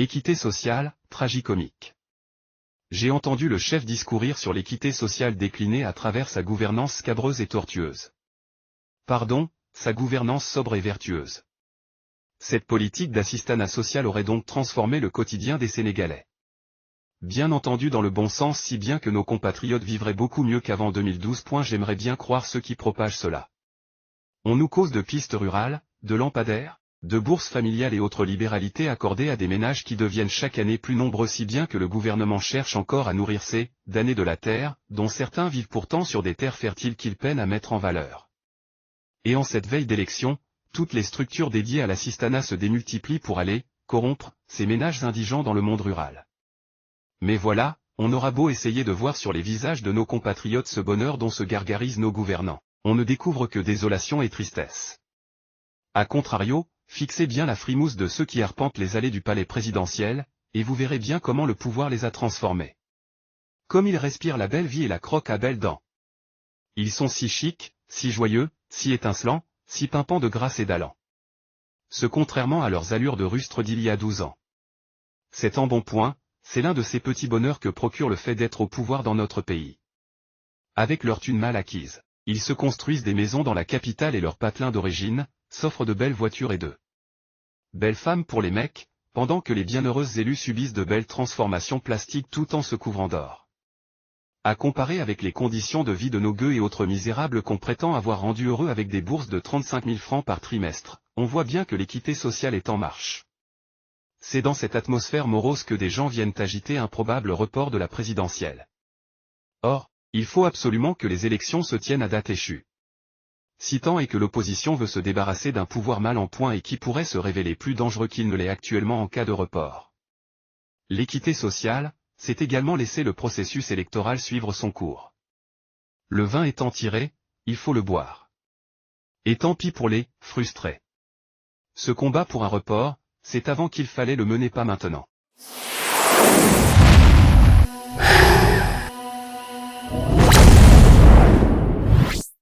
Équité sociale, tragicomique. J'ai entendu le chef discourir sur l'équité sociale déclinée à travers sa gouvernance scabreuse et tortueuse. Pardon, sa gouvernance sobre et vertueuse. Cette politique d'assistanat social aurait donc transformé le quotidien des Sénégalais. Bien entendu dans le bon sens, si bien que nos compatriotes vivraient beaucoup mieux qu'avant 2012. J'aimerais bien croire ceux qui propagent cela. On nous cause de pistes rurales, de lampadaires, de bourses familiales et autres libéralités accordées à des ménages qui deviennent chaque année plus nombreux, si bien que le gouvernement cherche encore à nourrir ces damnés de la terre, dont certains vivent pourtant sur des terres fertiles qu'il peine à mettre en valeur. Et en cette veille d'élection, toutes les structures dédiées à l'assistanat se démultiplient pour aller corrompre ces ménages indigents dans le monde rural. Mais voilà, on aura beau essayer de voir sur les visages de nos compatriotes ce bonheur dont se gargarisent nos gouvernants, on ne découvre que désolation et tristesse. A contrario, fixez bien la frimousse de ceux qui arpentent les allées du palais présidentiel, et vous verrez bien comment le pouvoir les a transformés. Comme ils respirent la belle vie et la croquent à belles dents. Ils sont si chics, si joyeux, si étincelants, si pimpants de grâce et d'allant. Ce contrairement à leurs allures de rustres d'il y a 12 ans. Cet embonpoint, c'est l'un de ces petits bonheurs que procure le fait d'être au pouvoir dans notre pays. Avec leur thune mal acquise, ils se construisent des maisons dans la capitale et leurs patelins d'origine s'offrent de belles voitures et de belles femmes pour les mecs, pendant que les bienheureuses élues subissent de belles transformations plastiques tout en se couvrant d'or. À comparer avec les conditions de vie de nos gueux et autres misérables qu'on prétend avoir rendus heureux avec des bourses de 35 000 francs par trimestre, on voit bien que l'équité sociale est en marche. C'est dans cette atmosphère morose que des gens viennent agiter un probable report de la présidentielle. Or, il faut absolument que les élections se tiennent à date échue. Si tant est que l'opposition veut se débarrasser d'un pouvoir mal en point et qui pourrait se révéler plus dangereux qu'il ne l'est actuellement en cas de report. L'équité sociale, c'est également laisser le processus électoral suivre son cours. Le vin étant tiré, il faut le boire. Et tant pis pour les frustrés. Ce combat pour un report, c'est avant qu'il fallait le mener, pas maintenant.